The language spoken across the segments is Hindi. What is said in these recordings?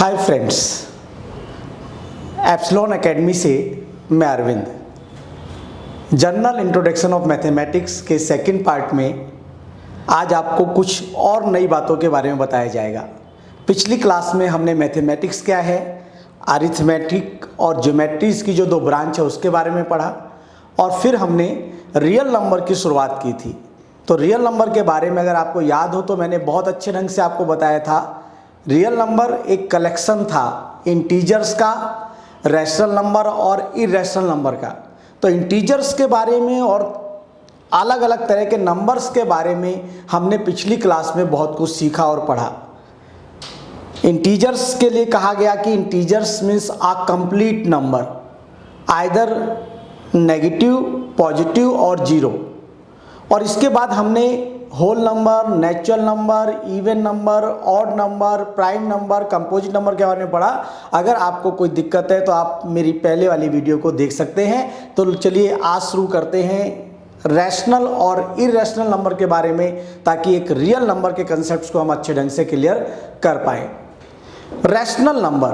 हाय फ्रेंड्स, एप्सिलॉन एकेडमी से मैं Arvind. General introduction of mathematics के सेकंड पार्ट में आज आपको कुछ और नई बातों के बारे में बताया जाएगा। पिछली क्लास में हमने मैथमेटिक्स क्या है, अरिथमेटिक और ज्योमेट्रीज की जो दो ब्रांच है उसके बारे में पढ़ा और फिर हमने रियल नंबर की शुरुआत की थी। तो रियल नंबर के बारे में अगर आपको याद हो तो मैंने बहुत अच्छे ढंग से आपको बताया था। रियल नंबर एक कलेक्शन था इंटीजर्स का, रैशनल नंबर और इरेशनल नंबर का। तो इंटीजर्स के बारे में और अलग अलग तरह के नंबर्स के बारे में हमने पिछली क्लास में बहुत कुछ सीखा और पढ़ा। इंटीजर्स के लिए कहा गया कि integers means a complete number, either negative, positive और जीरो। और इसके बाद हमने whole number, natural number, even number, odd number, prime number, composite number के बारे में पढ़ा। अगर आपको कोई दिक्कत है तो आप मेरी पहले वाली वीडियो को देख सकते हैं। तो चलिए आज शुरू करते हैं रैशनल और इरेशनल नंबर के बारे में, ताकि एक रियल नंबर के कंसेप्ट्स को हम अच्छे ढंग से क्लियर कर पाएँ। रैशनल नंबर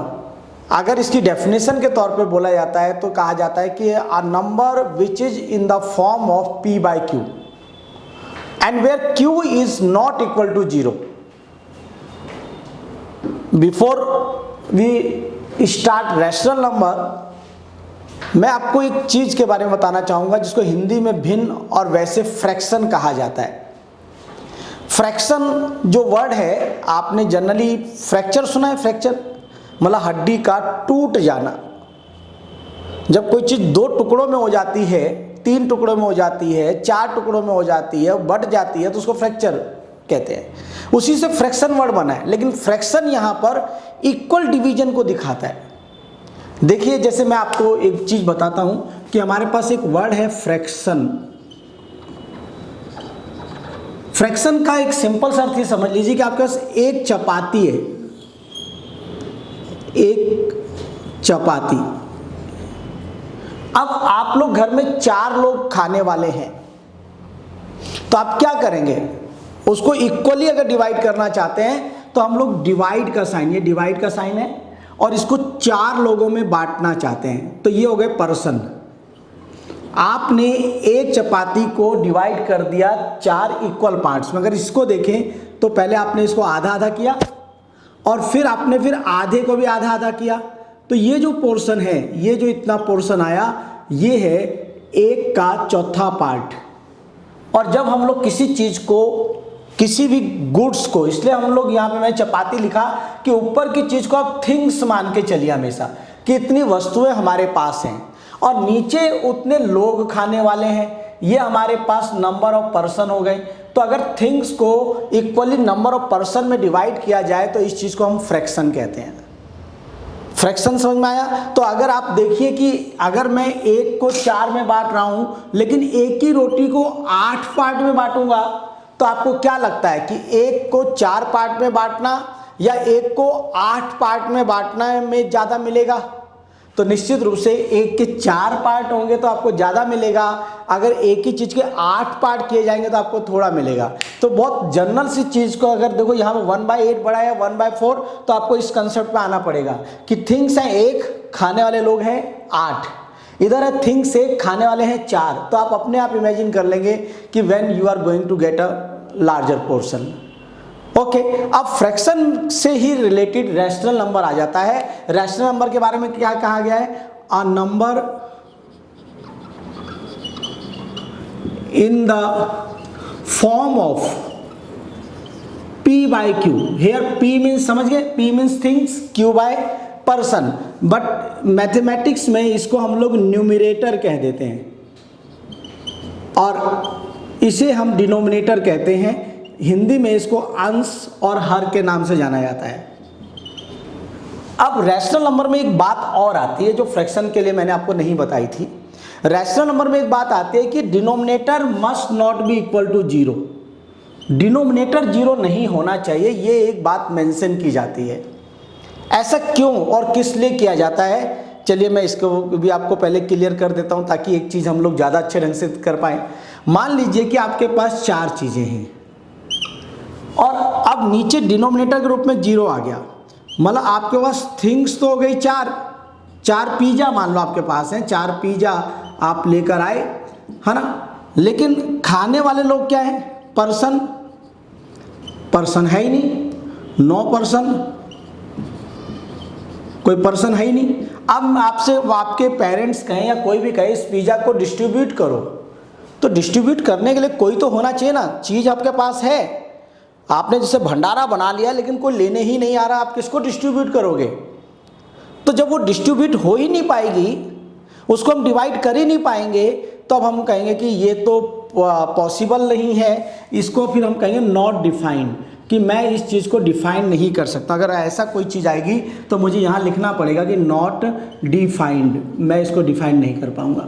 अगर इसकी डेफिनेशन के तौर पे बोला जाता है तो कहा जाता है कि अ number which is in the form of p by q and where q is not equal to 0. Before we start rational number, मैं आपको एक चीज के बारे में बताना चाहूंगा जिसको हिंदी में भिन्न और वैसे फ्रैक्शन कहा जाता है। फ्रैक्शन जो वर्ड है, आपने जनरली फ्रैक्चर सुना है। फ्रैक्चर मतलब हड्डी का टूट जाना। जब कोई चीज दो टुकड़ों में हो जाती है, तीन टुकड़ों में हो जाती है, चार टुकड़ों में हो जाती है, बढ़ जाती है, तो उसको फ्रैक्चर कहते हैं। उसी से फ्रैक्शन वर्ड बना है। लेकिन फ्रैक्शन यहाँ पर इक्वल डिवीजन को दिखाता है। देखिए, जैसे मैं आपको एक चीज बताता हूं कि हमारे पास एक वर्ड है फ्रैक्शन। फ्रैक्शन का एक सिंपल सा अर्थ ये समझ लीजिए कि आपके पास एक चपाती है, एक चपाती। अब आप लोग घर में 4 लोग खाने वाले हैं, तो आप क्या करेंगे? उसको इक्वली अगर डिवाइड करना चाहते हैं तो हम लोग डिवाइड का साइन, ये डिवाइड का साइन है, और इसको 4 लोगों में बांटना चाहते हैं, तो ये हो गए पर्सन। आपने एक चपाती को डिवाइड कर दिया 4 इक्वल पार्ट्स में। अगर इसको देखें तो पहले आपने इसको आधा आधा किया और फिर आपने फिर आधे को भी आधा आधा किया। तो ये जो पोर्शन है, ये जो इतना पोर्शन आया, ये है एक का चौथा पार्ट। और जब हम लोग किसी चीज को, किसी भी गुड्स को, इसलिए हम लोग यहाँ पे मैं चपाती लिखा कि ऊपर की चीज को आप थिंग्स मान के चलिए हमेशा कि इतनी वस्तुएं हमारे पास हैं, और नीचे उतने लोग खाने वाले हैं, ये हमारे पास नंबर ऑफ पर्सन हो गए। तो अगर थिंग्स को इक्वली नंबर ऑफ पर्सन में डिवाइड किया जाए तो इस चीज को हम फ्रैक्शन कहते हैं। फ्रैक्शन समझ में आया? तो अगर आप देखिए कि अगर मैं एक को 4 में बांट रहा हूं, लेकिन एक ही रोटी को 8 पार्ट में बांटूंगा, तो आपको क्या लगता है कि एक को 4 पार्ट में बांटना या एक को 8 पार्ट में बांटना में ज्यादा मिलेगा? तो निश्चित रूप से एक के 4 पार्ट होंगे तो आपको ज़्यादा मिलेगा। अगर एक ही चीज़ के 8 पार्ट किए जाएंगे तो आपको थोड़ा मिलेगा। तो बहुत जनरल सी चीज़ को अगर देखो, यहाँ पे 1/8 बड़ा है 1/4, तो आपको इस कंसेप्ट पे आना पड़ेगा कि थिंग्स हैं 1, खाने वाले लोग हैं 8। इधर है थिंग्स 1, खाने वाले हैं 4। तो आप अपने आप इमेजिन कर लेंगे कि when you are going to get a larger portion. Okay, अब फ्रैक्शन से ही रिलेटेड रैशनल नंबर आ जाता है। रैशनल नंबर के बारे में क्या कहा गया है? A number in the form of p by q। Here p means, समझ गए, p means things, q by person. But mathematics में इसको हम लोग न्यूमरेटर कह देते हैं और इसे हम डिनोमिनेटर कहते हैं। हिंदी में इसको अंश और हर के नाम से जाना जाता है। अब रैशनल नंबर में एक बात और आती है जो फ्रैक्शन के लिए मैंने आपको नहीं बताई थी। रैशनल नंबर में एक बात आती है कि denominator must not be equal to 0। Denominator 0 नहीं होना चाहिए, ये एक बात मेंशन की जाती है। ऐसा क्यों और किस लिए किया जाता है? चलिए मैं इसको भी आपको पहले क्लियर कर देता हूं ताकि एक चीज़ हम लोग ज़्यादा अच्छे ढंग से कर पाएँ। मान लीजिए कि आपके पास 4 चीज़ें हैं और अब नीचे डिनोमिनेटर के रूप में 0 आ गया। मतलब आपके पास थिंग्स तो हो गई चार, 4 पिज़्ज़ा मान लो आपके पास हैं, 4 पिज़्ज़ा आप लेकर आए, है ना, लेकिन खाने वाले लोग क्या है, पर्सन, पर्सन है ही नहीं, 9 पर्सन, कोई पर्सन है ही नहीं। अब आपसे आपके पेरेंट्स कहें या कोई भी कहे इस पिज़्ज़ा को डिस्ट्रीब्यूट करो, तो डिस्ट्रीब्यूट करने के लिए कोई तो होना चाहिए ना, चीज़ आपके पास है, आपने जैसे भंडारा बना लिया लेकिन कोई लेने ही नहीं आ रहा, आप किसको डिस्ट्रीब्यूट करोगे? तो जब वो डिस्ट्रीब्यूट हो ही नहीं पाएगी, उसको हम डिवाइड कर ही नहीं पाएंगे, तो अब हम कहेंगे कि ये तो पॉसिबल नहीं है, इसको फिर हम कहेंगे नॉट डिफाइंड, कि मैं इस चीज़ को डिफाइन नहीं कर सकता। अगर ऐसा कोई चीज़ आएगी तो मुझे यहाँ लिखना पड़ेगा कि नॉट डिफाइंड, मैं इसको डिफाइन नहीं कर पाऊँगा,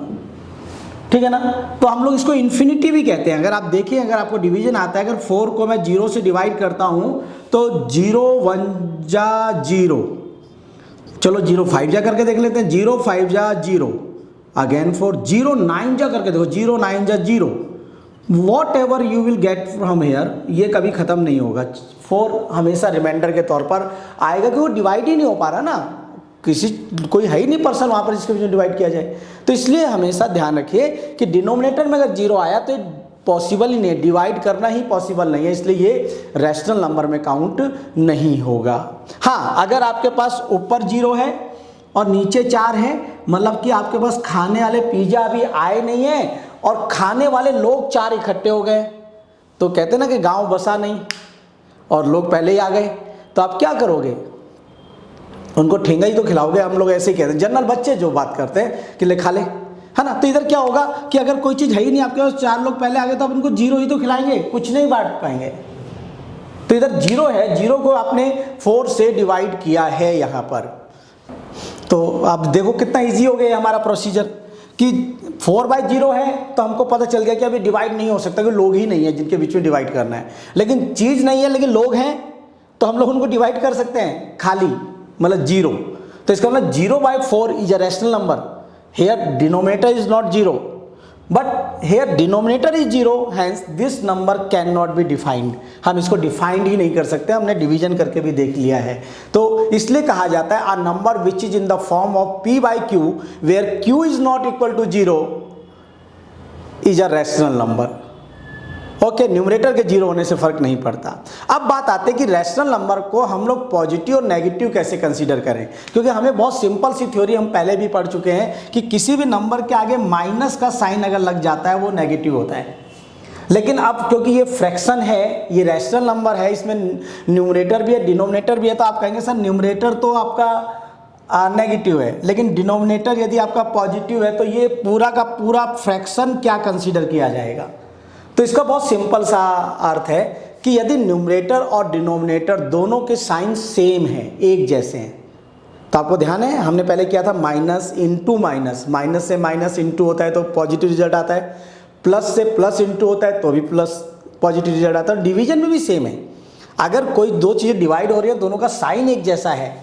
ठीक है ना। तो हम लोग इसको इन्फिनिटी भी कहते हैं। अगर आप देखिए, अगर आपको डिवीजन आता है, अगर 4 को मैं 0 से डिवाइड करता हूँ तो 0 1 जा 0, चलो 0 5 जा करके देख लेते हैं, 0 5 जा 0, अगेन 4, 0 9 जा करके देखो, 0 9 जा 0, what ever you will get from here, ये कभी ख़त्म नहीं होगा, 4 हमेशा रिमाइंडर के तौर पर आएगा, कि वो डिवाइड ही नहीं हो पा रहा ना, कोई है ही नहीं पर्सन वहाँ पर जिसके बीच में डिवाइड किया जाए। तो इसलिए हमेशा ध्यान रखिए कि डिनोमिनेटर में अगर 0 आया तो पॉसिबल ही नहीं है, डिवाइड करना ही पॉसिबल नहीं है, इसलिए ये रैशनल नंबर में काउंट नहीं होगा। हाँ, अगर आपके पास ऊपर 0 है और नीचे 4 है, मतलब कि आपके पास खाने वाले पिज़्ज़ा अभी आए नहीं है और खाने वाले लोग 4 इकट्ठे हो गए, तो कहते ना कि गांव बसा नहीं और लोग पहले ही आ गए, तो आप क्या करोगे? उनको ठेंगा ही तो खिलाओगे। हम लोग ऐसे ही कहते हैं, जनरल बच्चे जो बात करते हैं कि ले खा ले, है ना। तो इधर क्या होगा कि अगर कोई चीज़ है ही नहीं आपके पास, 4 लोग पहले आ गए, तो आप उनको 0 ही तो खिलाएंगे, कुछ नहीं बांट पाएंगे। तो इधर 0 है, 0 को आपने 4 से डिवाइड किया है यहाँ पर, तो आप देखो कितना ईजी हो गया हमारा प्रोसीजर, कि 4/0 है तो हमको पता चल गया कि अभी डिवाइड नहीं हो सकता, कि लोग ही नहीं है जिनके बीच में डिवाइड करना है। लेकिन चीज़ नहीं है लेकिन लोग हैं, तो हम लोग उनको डिवाइड कर सकते हैं, खाली मतलब 0। तो इसका मतलब 0/4 is a rational number. Here denominator is not 0, but here denominator is 0, hence this number can not be defined. हम इसको डिफाइंड ही नहीं कर सकते, हमने डिवीजन करके भी देख लिया है। तो इसलिए कहा जाता है a number which is in the form of p/q where q is not equal to 0 is a rational number. Okay, numerator के 0 होने से फर्क नहीं पड़ता। अब बात आती है कि रैशनल नंबर को हम लोग पॉजिटिव और नेगेटिव कैसे कंसीडर करें, क्योंकि हमें बहुत सिंपल सी थ्योरी हम पहले भी पढ़ चुके हैं कि किसी भी नंबर के आगे माइनस का साइन अगर लग जाता है वो नेगेटिव होता है। लेकिन अब क्योंकि ये फ्रैक्शन है, ये रैशनल नंबर है, इसमें न्यूमरेटर भी है डिनोमिनेटर भी है, तो आप कहेंगे सर न्यूमरेटर तो आपका नेगेटिव है, लेकिन डिनोमिनेटर यदि आपका पॉजिटिव है तो ये पूरा का पूरा फ्रैक्शन क्या कंसीडर किया जाएगा। तो इसका बहुत सिंपल सा अर्थ है कि यदि न्यूमरेटर और डिनोमिनेटर दोनों के साइन सेम हैं, एक जैसे हैं, तो आपको ध्यान है हमने पहले किया था माइनस इंटू माइनस, माइनस से माइनस इंटू होता है तो पॉजिटिव रिजल्ट आता है, प्लस से प्लस इंटू होता है तो भी प्लस पॉजिटिव रिजल्ट आता है। डिवीजन में भी सेम है, अगर कोई दो चीज़ें डिवाइड हो रही है, दोनों का साइन एक जैसा है,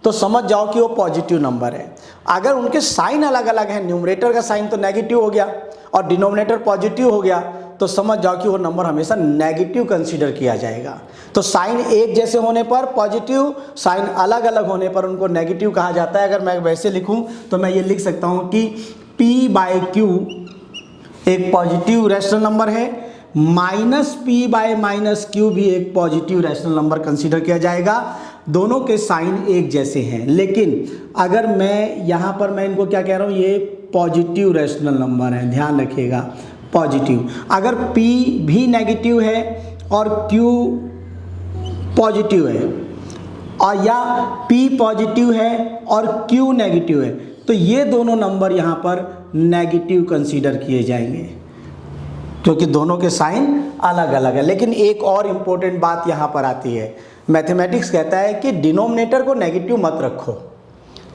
तो समझ जाओ कि वो पॉजिटिव नंबर है। अगर उनके साइन अलग अलग हैं, न्यूमरेटर का साइन तो नेगेटिव हो गया और डिनोमिनेटर पॉजिटिव हो गया, तो समझ जाओ कि वो नंबर हमेशा नेगेटिव कंसीडर किया जाएगा। तो साइन एक जैसे होने पर पॉजिटिव, साइन अलग अलग होने पर उनको नेगेटिव कहा जाता है। अगर मैं वैसे लिखूं तो मैं ये लिख सकता हूं कि p/q एक पॉजिटिव रैशनल नंबर है, -p/-q भी एक पॉजिटिव रैशनल नंबर कंसीडर किया जाएगा। दोनों के साइन एक जैसे हैं, लेकिन अगर मैं यहाँ पर मैं इनको क्या कह रहा हूँ, ये पॉजिटिव रैशनल नंबर है, ध्यान रखिएगा, पॉजिटिव। अगर p भी नेगेटिव है और q पॉजिटिव है, और या p पॉजिटिव है और q नेगेटिव है, तो ये दोनों नंबर यहाँ पर नेगेटिव कंसीडर किए जाएंगे, क्योंकि दोनों के साइन अलग अलग है। लेकिन एक और इम्पोर्टेंट बात यहाँ पर आती है, मैथमेटिक्स कहता है कि डिनोमिनेटर को नेगेटिव मत रखो।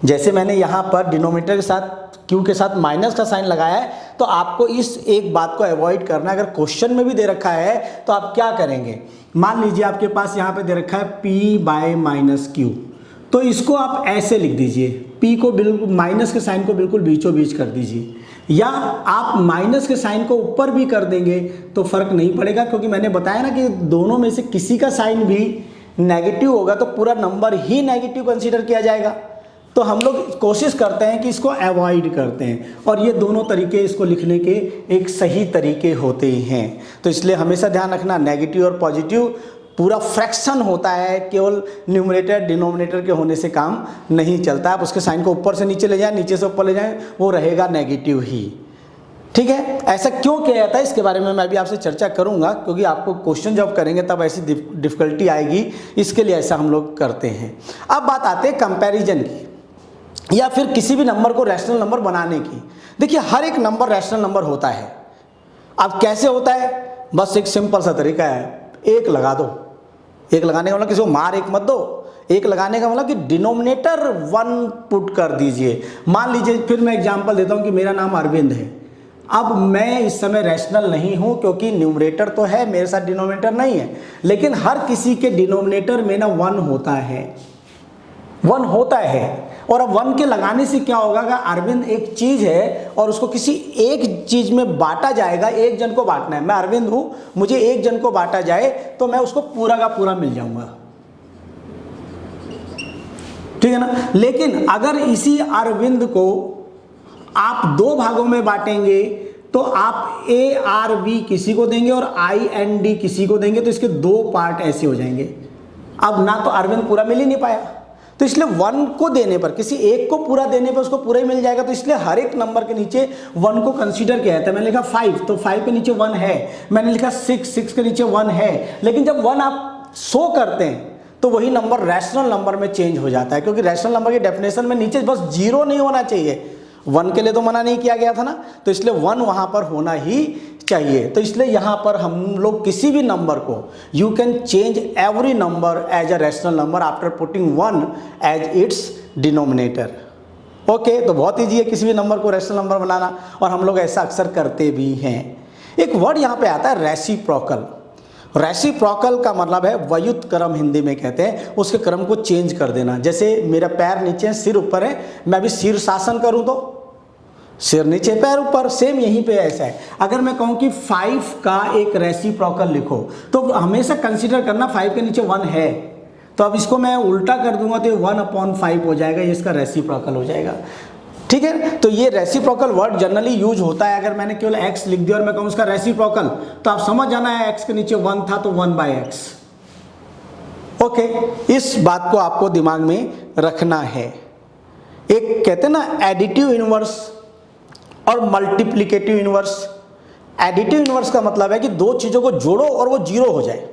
जैसे मैंने यहाँ पर डिनोमिनेटर के साथ q के साथ माइनस का साइन लगाया है, तो आपको इस एक बात को अवॉइड करना है। अगर क्वेश्चन में भी दे रखा है तो आप क्या करेंगे, मान लीजिए आपके पास यहाँ पे दे रखा है p/-q, तो इसको आप ऐसे लिख दीजिए, p को बिल्कुल माइनस के साइन को बिल्कुल बीचों बीच कर दीजिए, या आप माइनस के साइन को ऊपर भी कर देंगे तो फर्क नहीं पड़ेगा, क्योंकि मैंने बताया ना कि दोनों में से किसी का साइन भी नेगेटिव होगा तो पूरा नंबर ही नेगेटिव कंसीडर किया जाएगा। तो हम लोग कोशिश करते हैं कि इसको अवॉइड करते हैं, और ये दोनों तरीके इसको लिखने के एक सही तरीके होते हैं। तो इसलिए हमेशा ध्यान रखना, नेगेटिव और पॉजिटिव पूरा फ्रैक्शन होता है, केवल न्यूमरेटर डिनोमिनेटर के होने से काम नहीं चलता। आप उसके साइन को ऊपर से नीचे ले जाएं, नीचे से ऊपर ले जाएं, वो रहेगा नेगेटिव ही। ठीक है, ऐसा क्यों किया जाता है इसके बारे में मैं भी आपसे चर्चा करूंगा, क्योंकि आपको क्वेश्चन जब करेंगे तब ऐसी डिफिकल्टी आएगी, इसके लिए ऐसा हम लोग करते हैं। अब बात आते हैं कंपैरिजन की, या फिर किसी भी नंबर को रैशनल नंबर बनाने की। देखिए, हर एक नंबर रैशनल नंबर होता है। अब कैसे होता है, बस एक सिंपल सा तरीका है, एक लगा दो। एक लगाने का मतलब किसी को मार एक मत दो, एक लगाने का मतलब कि डिनोमिनेटर 1 पुट कर दीजिए। मान लीजिए, फिर मैं एग्जांपल देता हूं कि मेरा नाम अरविंद है। अब मैं इस समय रैशनल नहीं हूं, क्योंकि न्यूमरेटर तो है, मेरे साथ डिनोमिनेटर नहीं है, लेकिन हर किसी के डिनोमिनेटर में ना 1 होता है, 1 होता है। और अब 1 के लगाने से क्या होगा कि अरविंद एक चीज है और उसको किसी एक चीज में बांटा जाएगा, एक जन को बांटना है। मैं अरविंद हूं, मुझे एक जन को बांटा जाए तो मैं उसको पूरा का पूरा मिल जाऊंगा, ठीक है ना। लेकिन अगर इसी अरविंद को आप 2 भागों में बांटेंगे तो आप ARV किसी को देंगे और IND किसी को देंगे, तो इसके 2 पार्ट ऐसे हो जाएंगे। अब ना तो अरविंद पूरा मिल ही नहीं पाया, तो इसलिए 1 को देने पर, किसी एक को पूरा देने पर उसको पूरा ही मिल जाएगा। तो इसलिए हर एक नंबर के नीचे 1 को कंसीडर किया जाता है। मैंने लिखा 5, तो 5 के नीचे 1 है। मैंने लिखा 6 के नीचे 1 है। लेकिन जब 1 आप शो करते हैं तो वही नंबर रैशनल नंबर में चेंज हो जाता है, क्योंकि रैशनल नंबर की डेफिनेशन में नीचे बस 0 नहीं होना चाहिए। 1 के लिए तो मना नहीं किया गया था ना, तो इसलिए 1 वहां पर होना ही चाहिए। तो इसलिए यहां पर हम लोग किसी भी नंबर को, you can change every number as a rational number after putting 1 as its denominator. Okay, तो बहुत ईजी है किसी भी नंबर को रैशनल नंबर बनाना, और हम लोग ऐसा अक्सर करते भी हैं। एक वर्ड यहां पे आता है रेसिप्रोकल। रेसिप्रोकल का मतलब है व्युत क्रम, हिंदी में कहते हैं, उसके क्रम को चेंज कर देना। जैसे मेरा पैर नीचे है, सिर ऊपर है, मैं भी शीर्षासन करूं तो सिर नीचे पैर ऊपर, सेम यहीं पे ऐसा है। अगर मैं कहूं कि 5 का एक रेसिप्रोकल लिखो, तो हमेशा कंसीडर करना 5 के नीचे 1 है, तो अब इसको मैं उल्टा कर दूंगा तो 1/5 हो जाएगा, ये इसका रेसिप्रोकल हो जाएगा। ठीक है, तो ये रेसिप्रोकल वर्ड जनरली यूज होता है। अगर मैंने केवल x लिख दिया और मैं कहूं उसका रेसिप्रोकल, तो आप समझ जाना है x के नीचे 1 था तो 1/x। ओके, इस बात को आपको दिमाग में रखना है। एक कहते हैं ना एडिटिव इनवर्स और मल्टीप्लिकेटिव इनवर्स। एडिटिव इनवर्स का मतलब है कि 2 चीजों को जोड़ो और वो 0 हो जाए।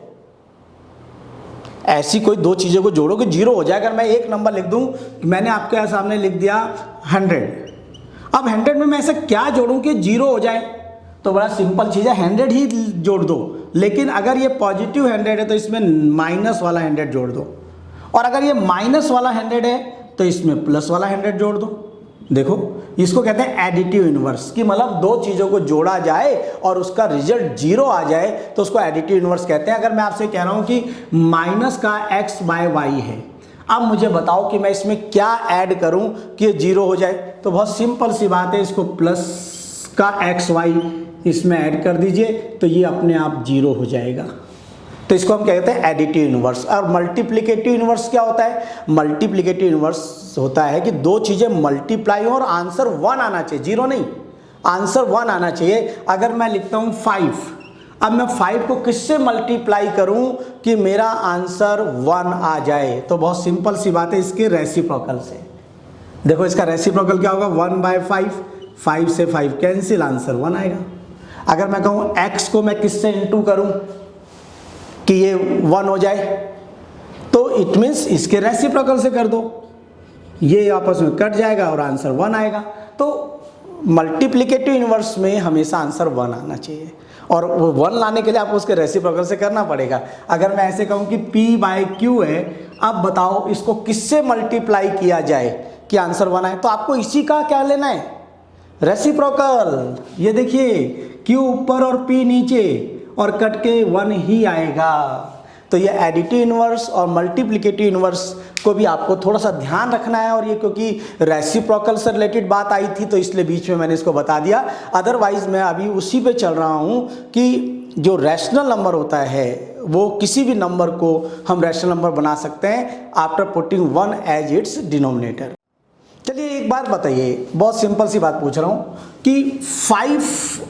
ऐसी कोई 2 चीजों को जोड़ो कि 0 हो जाए। अगर मैं एक नंबर लिख दूं, मैंने आपके सामने लिख दिया 100, अब 100 में मैं ऐसा क्या जोड़ूं कि 0 हो जाए, तो बड़ा सिंपल चीज है, 100 ही जोड़ दो। लेकिन अगर ये पॉजिटिव 100 है तो इसमें माइनस वाला 100 जोड़ दो, और अगर ये माइनस वाला 100 है तो इसमें प्लस वाला 100 जोड़ दो। देखो, इसको कहते हैं एडिटिव इनवर्स, कि मतलब 2 चीजों को जोड़ा जाए और उसका रिजल्ट 0 आ जाए तो उसको एडिटिव इनवर्स कहते हैं। अगर मैं आपसे कह रहा हूं कि माइनस का x/y है, अब मुझे बताओ कि मैं इसमें क्या ऐड करूं कि ये 0 हो जाए, तो बहुत सिंपल सी बात है, इसको प्लस का xy इसमें ऐड कर दीजिए तो ये अपने आप 0 हो जाएगा। तो इसको हम कहते हैं एडिटिव इनवर्स। और मल्टीप्लिकेटिव इनवर्स क्या होता है? मल्टीप्लिकेटिव इनवर्स होता है कि 2 चीजें मल्टीप्लाई हो और आंसर 1 आना चाहिए, 0 नहीं, आंसर 1 आना चाहिए। अगर मैं लिखता हूं 5, अब मैं 5 को किससे मल्टीप्लाई करूं कि मेरा आंसर 1 आ जाए, तो बहुत सिंपल सी बात है, इसके रेसिप्रोकल से। देखो इसका रेसिप्रोकल क्या होगा, 1/5, 5 से 5 कैंसिल, आंसर 1 आएगा। अगर मैं कहूं x को मैं किससे इंटू करूं कि ये 1 हो जाए, तो इट मीन्स इसके रेसिप्रोकल से कर दो, ये आपस में कट जाएगा और आंसर 1 आएगा। तो मल्टीप्लिकेटिव इनवर्स में हमेशा आंसर 1 आना चाहिए, और वो 1 लाने के लिए आपको उसके रेसिप्रोकल से करना पड़ेगा। अगर मैं ऐसे कहूं कि p/q है, अब बताओ इसको किससे मल्टीप्लाई किया जाए कि आंसर 1 आए, तो आपको इसी का क्या लेना है, रेसिप्रोकल। ये देखिए q ऊपर और p नीचे, और कट के 1 ही आएगा। तो ये एडिटिव इनवर्स और मल्टीप्लिकेटिव इनवर्स को भी आपको थोड़ा सा ध्यान रखना है, और ये क्योंकि रेसिप्रोकल से रिलेटेड बात आई थी तो इसलिए बीच में मैंने इसको बता दिया। अदरवाइज मैं अभी उसी पे चल रहा हूँ कि जो रैशनल नंबर होता है वो किसी भी नंबर को हम रैशनल नंबर बना सकते हैं after putting 1 as its denominator. चलिए एक बात बताइए, बहुत सिंपल सी बात पूछ रहा हूँ कि 5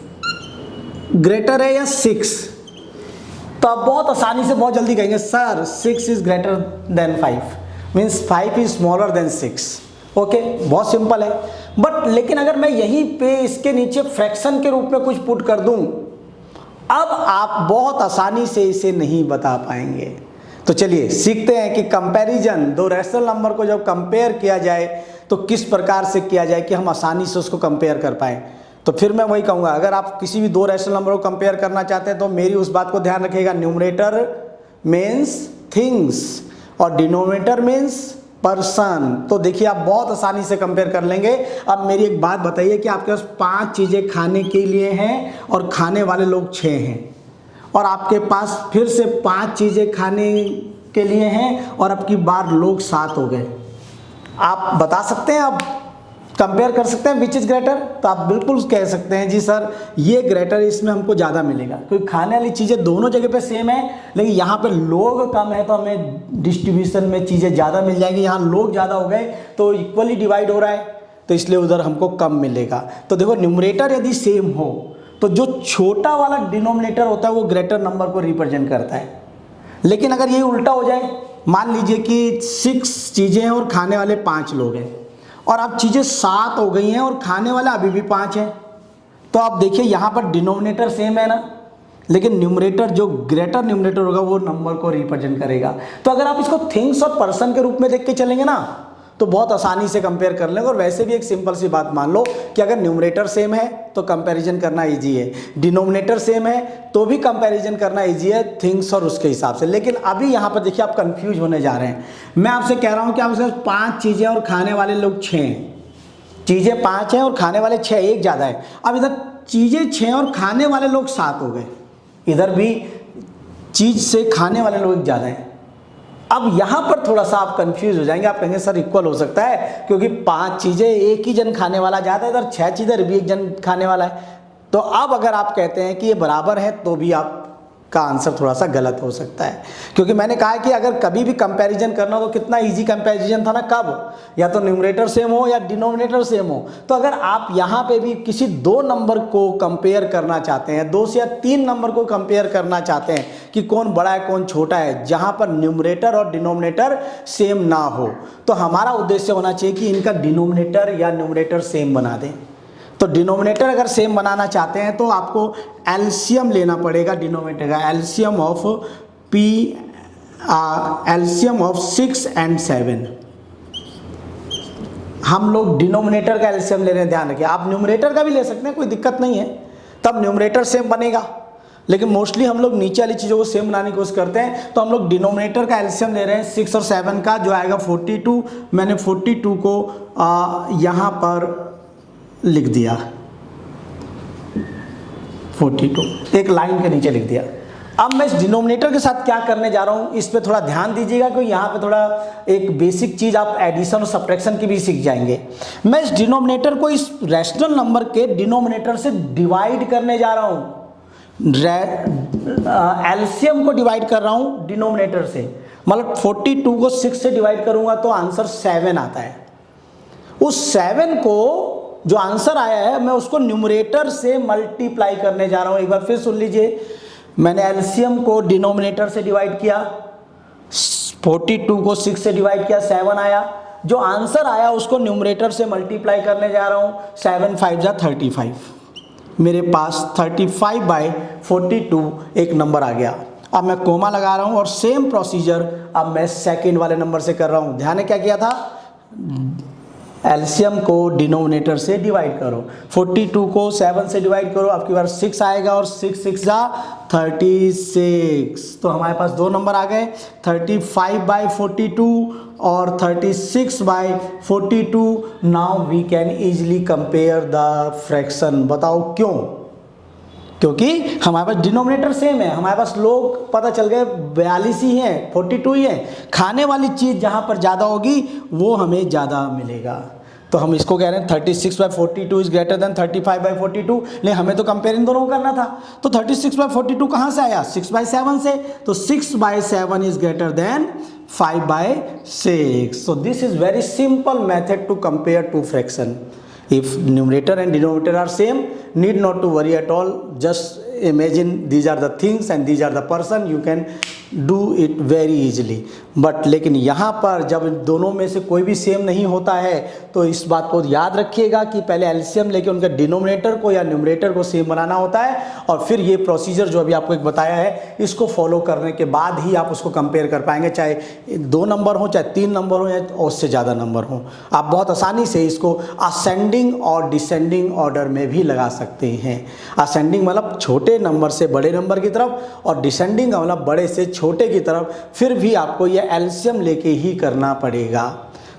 ग्रेटर है या 6? तो आप बहुत आसानी से बहुत जल्दी कहेंगे sir 6 is greater than 5, means 5 is smaller than 6। Okay, बहुत सिंपल है। बट लेकिन अगर मैं यहीं पे इसके नीचे फ्रैक्शन के रूप में कुछ पुट कर दूं, अब आप बहुत आसानी से इसे नहीं बता पाएंगे। तो चलिए सीखते हैं कि कंपैरिजन, दो रैशनल नंबर को जब कंपेयर किया जाए तो किस प्रकार से किया जाए कि हम आसानी से उसको कंपेयर कर पाएँ। तो फिर मैं वही कहूँगा, अगर आप किसी भी दो रैशनल नंबर को कंपेयर करना चाहते हैं तो मेरी उस बात को ध्यान रखिएगा, न्यूमरेटर मीन्स थिंग्स और डिनोमिनेटर मीन्स पर्सन। तो देखिए आप बहुत आसानी से कंपेयर कर लेंगे। अब मेरी एक बात बताइए कि आपके पास 5 चीज़ें खाने के लिए हैं और खाने वाले लोग 6 हैं, और आपके पास फिर से 5 चीज़ें खाने के लिए हैं और अब की बार लोग 7 हो गए। आप बता सकते हैं, आप कंपेयर कर सकते हैं विच इज़ ग्रेटर? तो आप बिल्कुल कह सकते हैं जी सर ये ग्रेटर, इसमें हमको ज़्यादा मिलेगा, क्योंकि खाने वाली चीज़ें दोनों जगह पे सेम है, लेकिन यहाँ पे लोग कम है तो हमें डिस्ट्रीब्यूशन में चीज़ें ज़्यादा मिल जाएंगी। यहाँ लोग ज़्यादा हो गए तो इक्वली डिवाइड हो रहा है, तो इसलिए उधर हमको कम मिलेगा। तो देखो न्यूमरेटर यदि सेम हो तो जो छोटा वाला डिनोमिनेटर होता है वो ग्रेटर नंबर को रिप्रेजेंट करता है। लेकिन अगर ये उल्टा हो जाए, मान लीजिए कि 6 चीज़ें हैं और खाने वाले 5 लोग हैं, और अब चीज़ें 7 हो गई हैं और खाने वाला अभी भी 5 है, तो आप देखिए यहाँ पर डिनोमिनेटर सेम है ना, लेकिन न्यूमरेटर जो ग्रेटर न्यूमरेटर होगा वो नंबर को रिप्रेजेंट करेगा। तो अगर आप इसको थिंग्स और पर्सन के रूप में देख के चलेंगे ना तो बहुत आसानी से कंपेयर कर लेंगे। और वैसे भी एक सिंपल सी बात मान लो कि अगर न्यूमरेटर सेम है तो कंपैरिजन करना इजी है, डिनोमिनेटर सेम है तो भी कंपैरिजन करना इजी है थिंग्स और उसके हिसाब से। लेकिन अभी यहाँ पर देखिए आप कंफ्यूज होने जा रहे हैं। मैं आपसे कह रहा हूँ कि आपके पास 5 चीज़ें और खाने वाले लोग 6 हैं, चीज़ें 5 हैं और खाने वाले 6, एक ज़्यादा है। अब इधर चीज़ें 6 और खाने वाले लोग 7 हो गए, इधर भी चीज़ से खाने वाले लोग ज़्यादा हैं। अब यहाँ पर थोड़ा सा आप कंफ्यूज हो जाएंगे, आप कहेंगे सर इक्वल हो सकता है क्योंकि 5 चीज़ें एक ही जन खाने वाला ज़्यादा है, इधर 6 चीज़ें भी एक जन खाने वाला है। तो अब अगर आप कहते हैं कि ये बराबर है तो भी आपका आंसर थोड़ा सा गलत हो सकता है, क्योंकि मैंने कहा कि अगर कभी भी कंपैरिजन करना हो तो कितना इजी कंपैरिजन था ना, कब या तो न्यूमरेटर सेम हो या डिनोमिनेटर सेम हो। तो अगर आप यहाँ पे भी किसी 2 नंबर को कंपेयर करना चाहते हैं, 2 से या 3 नंबर को कंपेयर करना चाहते हैं कि कौन बड़ा है कौन छोटा है, जहाँ पर न्यूमरेटर और डिनोमिनेटर सेम ना हो, तो हमारा उद्देश्य होना चाहिए कि इनका डिनोमिनेटर या न्यूमरेटर सेम बना दें। तो डिनोमिनेटर अगर सेम बनाना चाहते हैं तो आपको एलसीएम लेना पड़ेगा डिनोमिनेटर का, एलसीएम ऑफ 6 and 7। हम लोग डिनोमिनेटर का एलसीएम ले रहे हैं, ध्यान रखिए। आप न्यूमरेटर का भी ले सकते हैं, कोई दिक्कत नहीं है, तब न्यूमरेटर सेम बनेगा। लेकिन मोस्टली हम लोग नीचे वाली चीज़ों को सेम बनाने की कोशिश करते हैं, तो हम लोग डिनोमिनेटर का एलसीएम ले रहे हैं 6 और 7 का, जो आएगा 42। मैंने 42 को यहाँ पर लिख दिया, 42 एक लाइन के नीचे लिख दिया। अब मैं इस डिनोमिनेटर के साथ क्या करने जा रहा हूँ इस पे थोड़ा ध्यान दीजिएगा, क्योंकि यहाँ पे थोड़ा एक बेसिक चीज़ आप एडिशन और सब्ट्रैक्शन की भी सीख जाएंगे। मैं इस डिनोमिनेटर को इस रैशनल नंबर के डिनोमिनेटर से डिवाइड करने जा रहा हूँ, एलसीएम को डिवाइड कर रहा हूँ डिनोमिनेटर से। मतलब 42 को 6 से डिवाइड करूँगा तो आंसर 7 आता है। उस 7 को जो आंसर आया है मैं उसको न्यूमरेटर से मल्टीप्लाई करने जा रहा हूँ। एक बार फिर सुन लीजिए, मैंने एलसीएम को डिनोमिनेटर से डिवाइड किया, 42 को 6 से डिवाइड किया, 7 आया। जो आंसर आया उसको न्यूमरेटर से मल्टीप्लाई करने जा रहा हूँ, 7 5 जा 35। मेरे पास 35/42 एक नंबर आ गया। अब मैं कोमा लगा रहा हूँ और सेम प्रोसीजर अब मैं सेकेंड वाले नंबर से कर रहा हूँ। ध्यान है क्या किया था, एलसीएम को डिनोमिनेटर से डिवाइड करो, 42 को 7 से डिवाइड करो, आपकी बार 6 आएगा और 6 6 जा 36। तो हमारे पास 2 नंबर आ गए, 35/42 और 36/42। Now we can easily compare the fraction. बताओ क्यों? क्योंकि हमारे पास डिनोमिनेटर सेम है, हमारे पास लोग पता चल गए 42 ही हैं, 42 ही हैं। खाने वाली चीज़ जहाँ पर ज़्यादा होगी वो हमें ज़्यादा मिलेगा। तो हम इसको कह रहे हैं 36/42 इज ग्रेटर देन 35/42, नहीं हमें तो कंपेयर इन दोनों को करना था। तो 36/42 कहाँ से आया? 6/7 से। तो 6/7 is greater than 5/6। So this is very simple method to compare two fraction. If numerator and denominator are same, need not to worry at all. Just imagine these are the things and these are the person. You can do it very easily. But लेकिन यहाँ पर जब दोनों में से कोई भी सेम नहीं होता है तो इस बात को याद रखिएगा कि पहले एलसीएम लेके उनका डिनोमिनेटर को या न्यूमरेटर को सेम बनाना होता है, और फिर ये प्रोसीजर जो अभी आपको एक बताया है इसको फॉलो करने के बाद ही आप उसको कंपेयर कर पाएंगे, चाहे 2 नंबर हो, चाहे 3 नंबर हो, या उससे ज़्यादा नंबर हो। आप बहुत आसानी से इसको असेंडिंग और डिसेंडिंग ऑर्डर में भी लगा सकते हैं। असेंडिंग मतलब छोटे नंबर से बड़े नंबर की तरफ, और डिसेंडिंग मतलब बड़े से छोटे की तरफ, फिर भी आपको ये एलसीएम लेके ही करना पड़ेगा।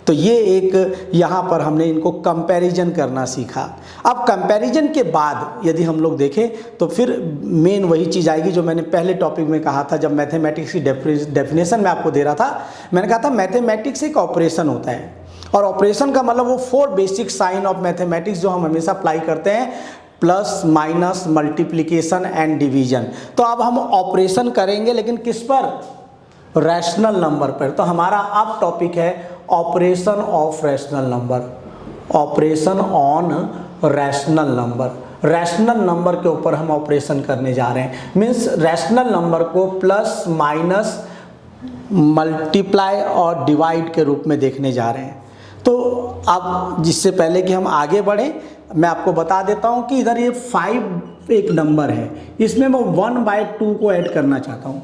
तो ये एक यहाँ पर हमने इनको कंपैरिजन करना सीखा। अब कंपैरिजन के बाद यदि हम लोग देखें तो फिर मेन वही चीज़ आएगी जो मैंने पहले टॉपिक में कहा था, जब मैथमेटिक्स की डेफिनेशन में आपको दे रहा था। मैंने कहा था मैथमेटिक्स एक ऑपरेशन होता है, और ऑपरेशन का मतलब वो 4 बेसिक साइन ऑफ मैथमेटिक्स जो हम हमेशा अप्लाई करते हैं, plus, minus, multiplication and division. तो अब हम ऑपरेशन करेंगे, लेकिन किस पर? रैशनल नंबर पर। तो हमारा अब टॉपिक है operation of rational number, operation on rational number. Rational number के ऊपर हम ऑपरेशन करने जा रहे हैं। मीन्स रैशनल नंबर को प्लस, माइनस, मल्टीप्लाई और डिवाइड के रूप में देखने जा रहे हैं। तो अब जिससे पहले कि हम आगे बढ़ें, मैं आपको बता देता हूं कि इधर ये 5 एक नंबर है, इसमें मैं 1/2 को ऐड करना चाहता हूं।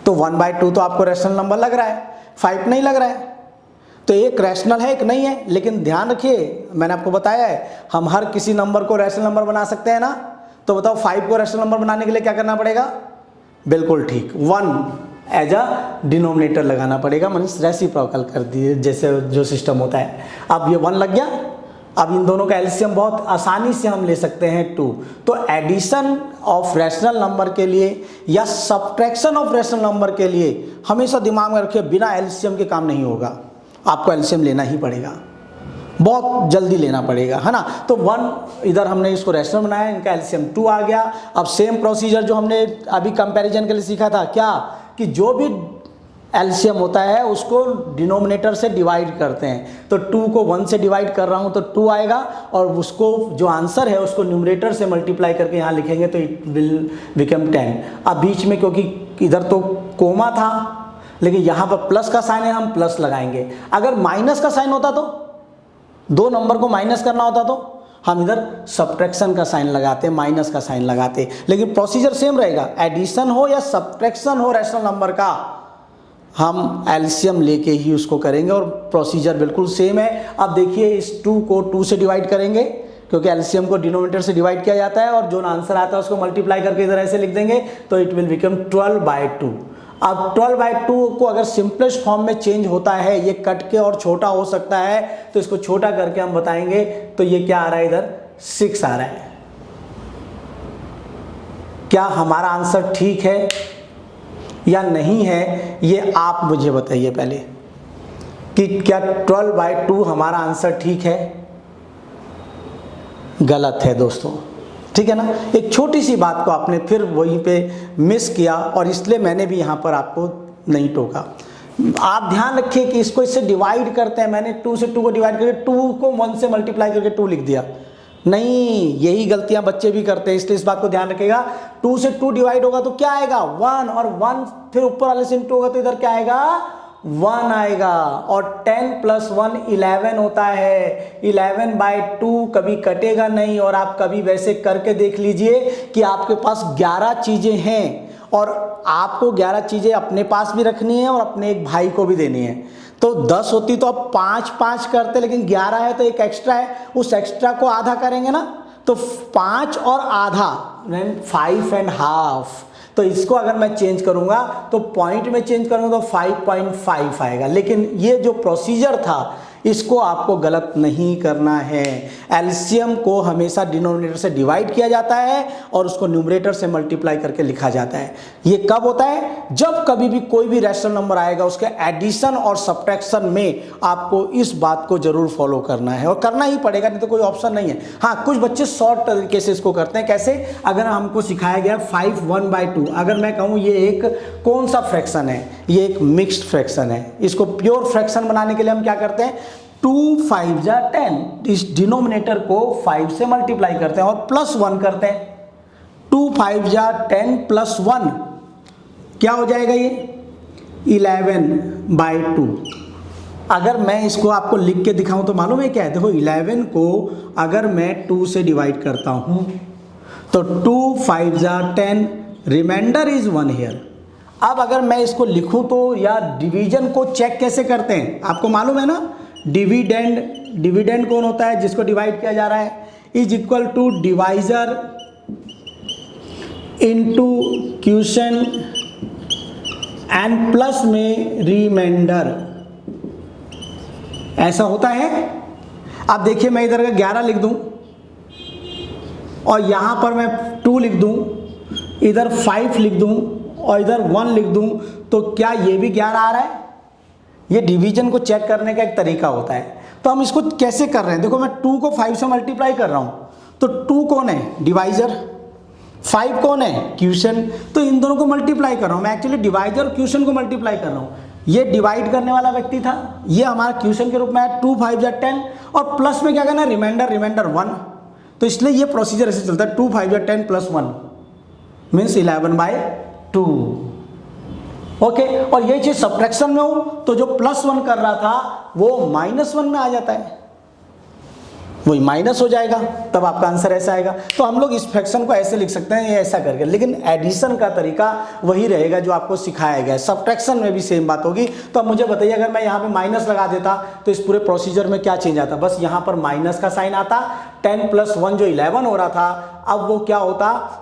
तो 1/2 तो आपको रैशनल नंबर लग रहा है, 5 नहीं लग रहा है। तो एक रैशनल है, एक नहीं है। लेकिन ध्यान रखिए, मैंने आपको बताया है हम हर किसी नंबर को रैशनल नंबर बना सकते हैं ना। तो बताओ 5 को रैशनल नंबर बनाने के लिए क्या करना पड़ेगा? बिल्कुल ठीक, 1 एज अ डिनोमिनेटर लगाना पड़ेगा, मीन्स रेसिप्रोकल कर दिए जैसे जो सिस्टम होता है। अब ये 1 लग गया। अब इन दोनों का एलसीएम बहुत आसानी से हम ले सकते हैं 2। तो एडिशन ऑफ रैशनल नंबर के लिए या सब्ट्रैक्शन ऑफ रैशनल नंबर के लिए हमेशा दिमाग में रखिए, बिना एलसीएम के काम नहीं होगा, आपको एलसीएम लेना ही पड़ेगा, बहुत जल्दी लेना पड़ेगा, है ना। तो 1 इधर हमने इसको रैशनल बनाया, इनका एलसीएम 2 आ गया। अब सेम प्रोसीजर जो हमने अभी कंपैरिजन के लिए सीखा था, क्या कि जो भी एलसीएम होता है उसको डिनोमिनेटर से डिवाइड करते हैं। तो 2 को 1 से डिवाइड कर रहा हूं तो 2 आएगा, और उसको जो आंसर है उसको न्यूमरेटर से मल्टीप्लाई करके यहाँ लिखेंगे तो इट विल बिकम 10। अब बीच में क्योंकि इधर तो कोमा था, लेकिन यहाँ पर प्लस का साइन है, हम प्लस लगाएंगे। अगर माइनस का साइन होता तो 2 नंबर को माइनस करना होता तो हम इधर सब्ट्रैक्शन का साइन लगाते, माइनस का साइन लगाते। लेकिन प्रोसीजर सेम रहेगा, एडिशन हो या सब्ट्रैक्शन हो रैशनल नंबर का, हम एलसीएम लेके ही उसको करेंगे, और प्रोसीजर बिल्कुल सेम है। अब देखिए इस 2 को 2 से डिवाइड करेंगे, क्योंकि एलसीएम को डिनोमिनेटर से डिवाइड किया जाता है, और जो आंसर आता है उसको मल्टीप्लाई करके इधर ऐसे लिख देंगे तो इट विल बिकम 12/2। अब 12/2 को अगर सिंपलेस्ट फॉर्म में चेंज होता है, ये कट के और छोटा हो सकता है, तो इसको छोटा करके हम बताएंगे तो ये क्या आ रहा है, इधर 6 आ रहा है। क्या हमारा आंसर ठीक है या नहीं है, ये आप मुझे बताइए पहले कि क्या 12/2 हमारा आंसर ठीक है? गलत है दोस्तों, ठीक है ना। एक छोटी सी बात को आपने फिर वहीं पे मिस किया, और इसलिए मैंने भी यहाँ पर आपको नहीं टोका। आप ध्यान रखिए कि इसको इससे डिवाइड करते हैं, मैंने 2 से 2 को डिवाइड करके 2 को 1 से मल्टीप्लाई करके 2 लिख दिया। नहीं, यही गलतियां बच्चे भी करते हैं, इसलिए इस बात को ध्यान रखिएगा। 2 से 2 डिवाइड होगा तो क्या आएगा? 1, और 1 फिर ऊपर वाले से इंटू होगा तो इधर क्या आएगा? 1 आएगा। और 10 + 1 11 होता है। 11/2 कभी कटेगा नहीं, और आप कभी वैसे करके देख लीजिए कि आपके पास 11 चीजें हैं, और आपको 11 चीजें अपने पास भी रखनी है और अपने एक भाई को भी देनी है। तो 10 होती तो आप 5-5 करते, लेकिन 11 है तो एक एक्स्ट्रा है, उस एक्स्ट्रा को आधा करेंगे ना, तो 5 और आधा 5.5। तो इसको अगर मैं चेंज करूंगा तो पॉइंट में चेंज करूंगा तो 5.5 आएगा। लेकिन ये जो प्रोसीजर था इसको आपको गलत नहीं करना है। एलसीएम को हमेशा डिनोमिनेटर से डिवाइड किया जाता है और उसको न्यूमरेटर से मल्टीप्लाई करके लिखा जाता है। ये कब होता है? जब कभी भी कोई भी रैशनल नंबर आएगा उसके एडिशन और सब्ट्रैक्शन में आपको इस बात को जरूर फॉलो करना है, और करना ही पड़ेगा, नहीं तो कोई ऑप्शन नहीं है। हाँ, कुछ बच्चे शॉर्ट तरीके से इसको करते हैं। कैसे? अगर हमको सिखाया गया 5 1/2, अगर मैं कहूँ ये एक कौन सा फ्रैक्शन है, ये एक मिक्स्ड फ्रैक्शन है, इसको प्योर फ्रैक्शन बनाने के लिए हम क्या करते हैं, 2 5 जा 10, इस डिनोमिनेटर को 5 से मल्टीप्लाई करते हैं और प्लस 1 करते हैं। 2 5 जा 10 प्लस 1 क्या हो जाएगा, ये 11/2। अगर मैं इसको आपको लिख के दिखाऊं तो मालूम है क्या है? देखो 11 को अगर मैं 2 से डिवाइड करता हूं तो 2 5 जा 10, रिमाइंडर इज 1 हियर। अब अगर मैं इसको लिखूं तो, या डिवीजन को चेक कैसे करते हैं आपको मालूम है ना? डिविडेंड कौन होता है? जिसको डिवाइड किया जा रहा है, is equal to divisor into quotient and plus में रिमाइंडर, ऐसा होता है। अब देखिए मैं इधर का 11 लिख दूं और यहां पर मैं 2 लिख दूं, इधर 5 लिख दूं और इधर 1 लिख दूं, तो क्या ये भी 11 आ रहा है? ये डिवीजन को चेक करने का एक तरीका होता है। तो हम इसको कैसे कर रहे हैं? देखो मैं 2 को 5 से मल्टीप्लाई कर रहा हूं, तो 2 कौन है? डिवाइजर। 5 कौन है? क्वोशिएंट। तो इन दोनों को मल्टीप्लाई कर रहा हूं मैं, एक्चुअली डिवाइजर और क्वोशिएंट को मल्टीप्लाई कर रहा हूं। ये डिवाइड करने वाला व्यक्ति था, ये हमारा क्वोशिएंट के रूप में है 2 5 जा 10, और प्लस में क्या करना है? रिमाइंडर 1। तो इसलिए ये प्रोसीजर ऐसे चलता है, 2 5 जा 10 प्लस 1 मीन्स 11/2। ओके, और ये चीज सब्ट्रैक्शन में हो तो जो +1 कर रहा था वो -1 में आ जाता है, वही माइनस हो जाएगा, तब आपका आंसर ऐसा आएगा। तो हम लोग इस फ्रैक्शन को ऐसे लिख सकते हैं, ये ऐसा करके, लेकिन एडिशन का तरीका वही रहेगा जो आपको सिखाया गया है। सब्ट्रैक्शन में भी सेम बात होगी। तो अब मुझे बताइए, अगर मैं यहाँ पे माइनस लगा देता तो इस पूरे प्रोसीजर में क्या चेंज आता? बस यहाँ पर माइनस का साइन आता, 10 + 1 जो 11 हो रहा था, अब वो क्या होता?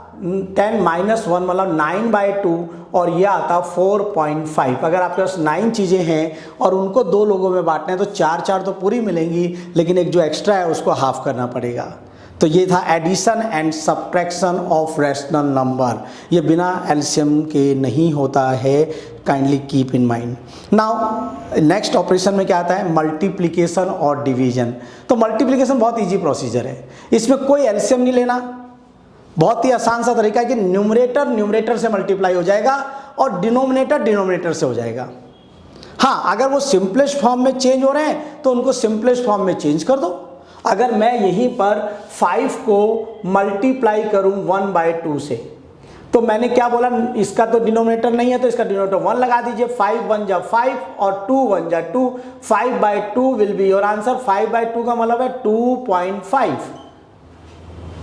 10 - 1 मतलब 9/2, और ये आता 4.5। अगर आपके पास 9 चीज़ें हैं और उनको 2 लोगों में बांटना है तो 4 तो पूरी मिलेंगी, लेकिन एक जो एक्स्ट्रा है उसको हाफ करना पड़ेगा। तो ये था addition and subtraction of rational number. ये बिना एलसीएम के नहीं होता है, kindly keep in mind. Now next operation में क्या आता है? मल्टीप्लिकेशन और डिवीजन। तो मल्टीप्लिकेशन बहुत ईजी प्रोसीजर है, इसमें कोई एलसीएम नहीं लेना, बहुत ही आसान सा तरीका है कि न्यूमरेटर से मल्टीप्लाई हो जाएगा और डिनोमिनेटर से हो जाएगा। हाँ, अगर वो सिंपलेस्ट फॉर्म में चेंज हो रहे हैं तो उनको सिंपलेस्ट फॉर्म में चेंज कर दो। अगर मैं यहीं पर 5 को मल्टीप्लाई करूं 1/2 से, तो मैंने क्या बोला? इसका तो डिनोमिनेटर नहीं है तो इसका डिनोमिनेटर 1 लगा दीजिए। 5 1 जा 5 और 2 1 जा 2, 5/2 विल बी योर आंसर। 5/2 का मतलब है 2.5।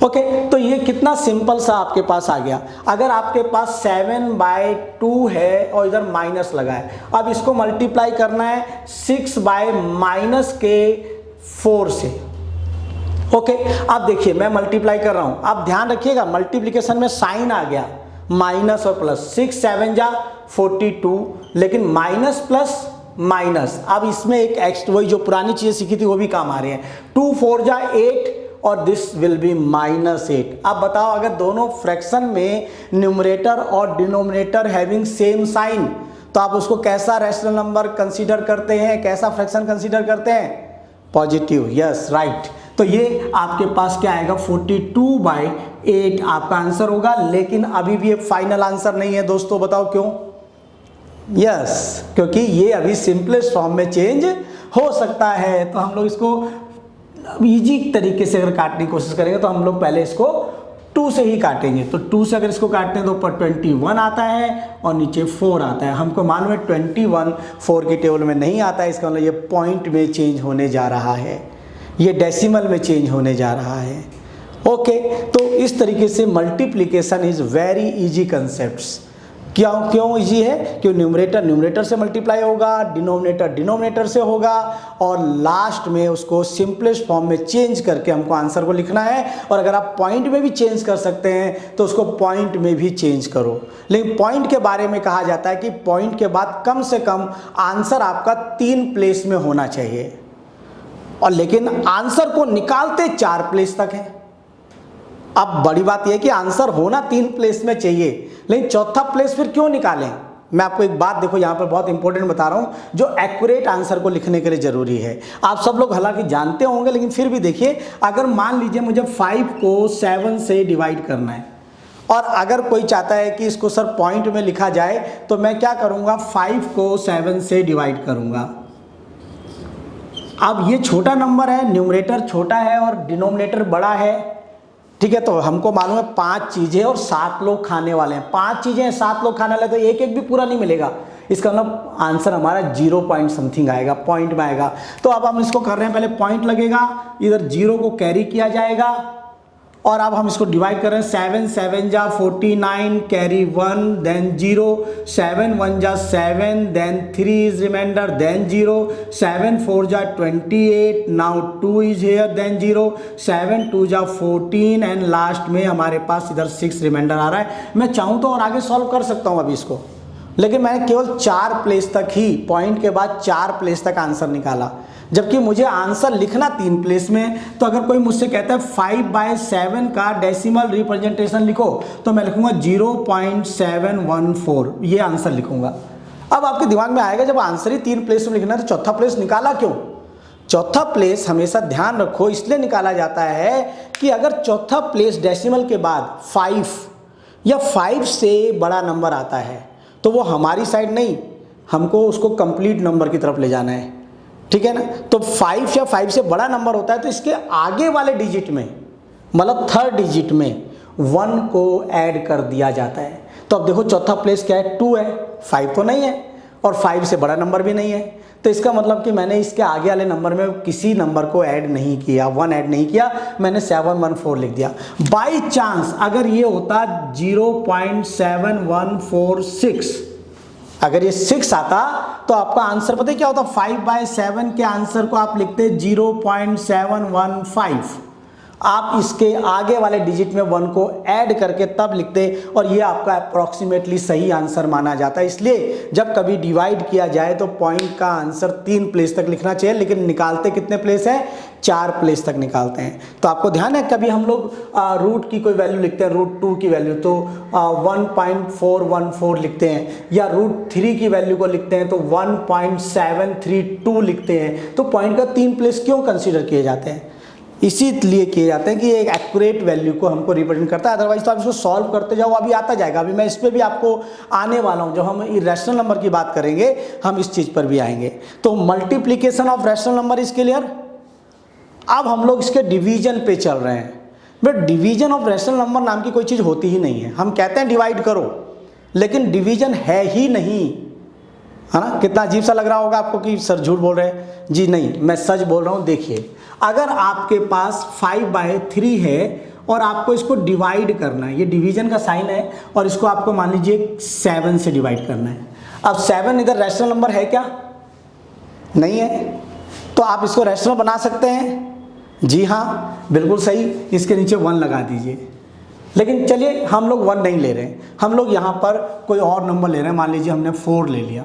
ओके, तो ये कितना सिंपल सा आपके पास आ गया। अगर आपके पास 7/2 है और इधर माइनस लगा है, अब इसको मल्टीप्लाई करना है 6/-4 से। ओके, अब देखिए मैं मल्टीप्लाई कर रहा हूं, आप ध्यान रखिएगा मल्टीप्लिकेशन में साइन आ गया, माइनस और प्लस। 6 7 जा 42, लेकिन माइनस प्लस माइनस, अब इसमें एक एक्स्ट्रा, वही जो पुरानी चीजें सीखी थी वो भी काम आ रही है। 2 4 जा 8 और दिस विल बी -8। अब बताओ, अगर दोनों फ्रैक्शन में न्यूमरेटर और डिनोमिनेटर हैविंग सेम साइन, तो आप उसको कैसा रैशनल नंबर कंसीडर करते हैं, कैसा फ्रैक्शन कंसीडर करते हैं? पॉजिटिव। Yes, right. तो ये आपके पास क्या आएगा? 42/8 आपका आंसर होगा। लेकिन अभी भी एक फाइनल आंसर नहीं है दोस्तों, बताओ क्यों? यस, क्योंकि ये अभी सिंपलेस्ट फॉर्म में चेंज हो सकता है। तो हम लोग इसको इजी तरीके से अगर काटने की कोशिश करेंगे तो हम लोग पहले इसको 2 से ही काटेंगे। तो 2 से अगर इसको काटते हैं तो ऊपर 21 आता है और नीचे 4 आता है। हमको मालूम है 21 4 की टेबल में नहीं आता है, इसका मतलब ये पॉइंट में चेंज होने जा रहा है, ये डेसिमल में चेंज होने जा रहा है। ओके, तो इस तरीके से multiplication is very easy concepts. क्यों इजी है? क्यों न्यूमरेटर से मल्टीप्लाई होगा, डिनोमिनेटर से होगा, और लास्ट में उसको सिंपलेस्ट फॉर्म में चेंज करके हमको आंसर को लिखना है। और अगर आप पॉइंट में भी चेंज कर सकते हैं तो उसको पॉइंट में भी चेंज करो। लेकिन पॉइंट के बारे में कहा जाता है कि पॉइंट के बाद कम से कम आंसर आपका 3 प्लेस में होना चाहिए। और लेकिन आंसर को निकालते 4 प्लेस तक है। अब बड़ी बात यह है कि आंसर होना 3 प्लेस में चाहिए, लेकिन चौथा प्लेस फिर क्यों निकालें? मैं आपको एक बात देखो यहाँ पर बहुत इंपॉर्टेंट बता रहा हूँ, जो एक्यूरेट आंसर को लिखने के लिए जरूरी है। आप सब लोग हालांकि जानते होंगे, लेकिन फिर भी देखिए, अगर मान लीजिए मुझे 5 को 7 से डिवाइड करना है, और अगर कोई चाहता है कि इसको सर पॉइंट में लिखा जाए, तो मैं क्या करूँगा, 5 को 7 से डिवाइड करूँगा। अब ये छोटा नंबर है, न्यूमरेटर छोटा है और डिनोमिनेटर बड़ा है, ठीक है। तो हमको मालूम है 5 चीज़ें और 7 लोग खाने वाले हैं। 5 चीज़ें हैं, 7 लोग खाने वाले, तो एक एक भी पूरा नहीं मिलेगा। इसका मतलब आंसर हमारा 0 पॉइंट समथिंग आएगा, पॉइंट में आएगा। तो अब हम इसको कर रहे हैं, पहले पॉइंट लगेगा, इधर 0 को कैरी किया जाएगा, और अब हम इसको डिवाइड कर रहे हैं। 7 7 जा 49, कैरी 1, देन 0, 7 1 जा 7, देन 3 इज रिमाइंडर, देन 0, 7 4 जा 28, नाउ 2 इज हेयर, देन 0, 7 2 जा 14, एंड लास्ट में हमारे पास इधर 6 रिमाइंडर आ रहा है। मैं चाहूँ तो और आगे सॉल्व कर सकता हूँ अभी इसको, लेकिन मैंने केवल 4 प्लेस तक ही, पॉइंट के बाद 4 प्लेस तक आंसर निकाला, जबकि मुझे आंसर लिखना 3 प्लेस में। तो अगर कोई मुझसे कहता है 5/7 का डेसिमल रिप्रेजेंटेशन लिखो, तो मैं लिखूंगा 0.714, ये आंसर लिखूंगा। अब आपके दिमाग में आएगा, जब आंसर ही 3 प्लेस में लिखना है तो चौथा प्लेस निकाला क्यों? चौथा प्लेस हमेशा ध्यान रखो इसलिए निकाला जाता है कि अगर चौथा प्लेस डेसिमल के बाद 5 या 5 से बड़ा नंबर आता है, तो वो हमारी साइड नहीं, हमको उसको कंप्लीट नंबर की तरफ ले जाना है, ठीक है ना। तो 5 या 5 से बड़ा नंबर होता है, तो इसके आगे वाले डिजिट में, मतलब थर्ड डिजिट में 1 को ऐड कर दिया जाता है। तो अब देखो चौथा प्लेस क्या है, 2 है, 5 तो नहीं है, और 5 से बड़ा नंबर भी नहीं है। तो इसका मतलब कि मैंने इसके आगे वाले नंबर में किसी नंबर को ऐड नहीं किया, 1 ऐड नहीं किया, मैंने 714 लिख दिया। बाई चांस अगर ये होता 0.7146, अगर ये 6 आता, तो आपका आंसर पता है क्या होता? 5/7 के आंसर को आप लिखते 0.715। आप इसके आगे वाले डिजिट में 1 को ऐड करके तब लिखते, और ये आपका अप्रॉक्सीमेटली सही आंसर माना जाता है। इसलिए जब कभी डिवाइड किया जाए तो पॉइंट का आंसर 3 प्लेस तक लिखना चाहिए, लेकिन निकालते कितने प्लेस है? 4 प्लेस तक निकालते हैं। तो आपको ध्यान है, कभी हम लोग रूट की कोई वैल्यू लिखते हैं, √2 की वैल्यू, तो 1.414 लिखते हैं, या √3 की वैल्यू को लिखते हैं तो 1.732 लिखते हैं। तो पॉइंट का 3 प्लेस क्यों कंसीडर किए जाते हैं? इसीलिए किए जाते हैं कि एक एक्यूरेट वैल्यू को हमको रिप्रेजेंट करता है। अदरवाइज तो आप इसको सॉल्व करते जाओ, अभी आता जाएगा। अभी मैं इस पर भी आपको आने वाला हूँ, जब हम इरेशनल नंबर की बात करेंगे हम इस चीज़ पर भी आएंगे। तो multiplication of rational number is clear. अब हम लोग इसके डिवीजन पे चल रहे हैं। But division of rational number नाम की कोई चीज़ होती ही नहीं है। हम कहते हैं डिवाइड करो, लेकिन डिवीजन है ही नहीं, है ना। कितना अजीब सा लग रहा होगा आपको कि सर झूठ बोल रहे हैं। जी नहीं, मैं सच बोल रहा हूँ। देखिए, अगर आपके पास 5/3 है और आपको इसको डिवाइड करना है, ये डिवीजन का साइन है, और इसको आपको मान लीजिए 7 से डिवाइड करना है। अब 7 इधर रैशनल नंबर है क्या? नहीं है। तो आप इसको रैशनल बना सकते हैं? जी हाँ, बिल्कुल सही। इसके नीचे 1 लगा दीजिए। लेकिन चलिए, हम लोग 1 नहीं ले रहे हैं, हम लोग यहाँ पर कोई और नंबर ले रहे हैं। मान लीजिए हमने 4 ले लिया।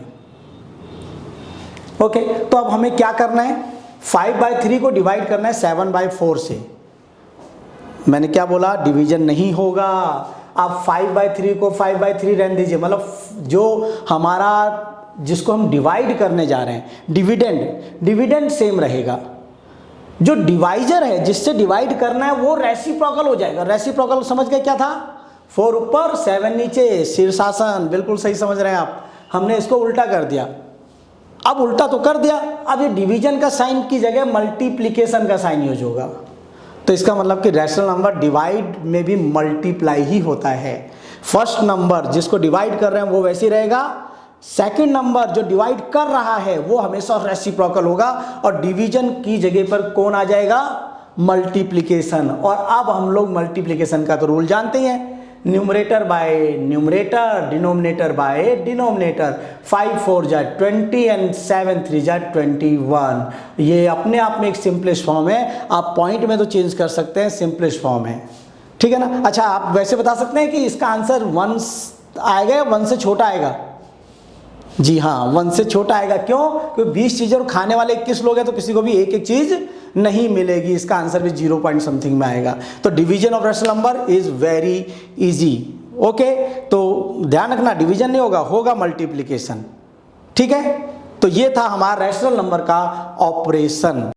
ओके, तो अब हमें क्या करना है? 5/3 को डिवाइड करना है 7/4 से। मैंने क्या बोला? डिवीजन नहीं होगा। आप 5/3 को 5/3 रहने दीजिए, मतलब जो हमारा, जिसको हम डिवाइड करने जा रहे हैं, डिविडेंड सेम रहेगा। जो डिवाइजर है, जिससे डिवाइड करना है, वो रेसिप्रोकल हो जाएगा। रेसिप्रोकल समझ गए क्या था? 4 ऊपर 7 नीचे, शीर्षासन। बिल्कुल सही समझ रहे हैं आप। हमने इसको उल्टा कर दिया। अब उल्टा तो कर दिया, अब ये डिवीजन का साइन की जगह मल्टीप्लिकेशन का साइन यूज होगा। तो इसका मतलब कि रैशनल नंबर डिवाइड में भी मल्टीप्लाई ही होता है। फर्स्ट नंबर जिसको डिवाइड कर रहे हैं वो वैसे ही रहेगा, सेकंड नंबर जो डिवाइड कर रहा है वो हमेशा रेसिप्रोकल होगा, और डिवीजन की जगह पर कौन आ जाएगा? मल्टीप्लिकेशन। और अब हम लोग मल्टीप्लिकेशन का तो रूल जानते हैं, numerator bye numerator, denominator by denominator. 5 4 जा 20 एंड 7 3 जा 21। ये अपने आप में एक सिंपलेस्ट फॉर्म है। आप पॉइंट में तो चेंज कर सकते हैं, सिंपलेस्ट फॉर्म है, ठीक है ना। अच्छा, आप वैसे बता सकते हैं कि इसका आंसर 1 आएगा या 1 से छोटा आएगा? जी हाँ, 1 से छोटा आएगा। क्यों? क्योंकि 20 चीज़ें और खाने वाले 21 लोग हैं, तो किसी को भी एक एक चीज़ नहीं मिलेगी, इसका आंसर भी 0 पॉइंट समथिंग में आएगा। तो division of rational number is very easy. Okay, तो ध्यान रखना डिवीजन नहीं होगा, होगा मल्टीप्लीकेशन। ठीक है, तो ये था हमारा रैशनल नंबर का ऑपरेशन।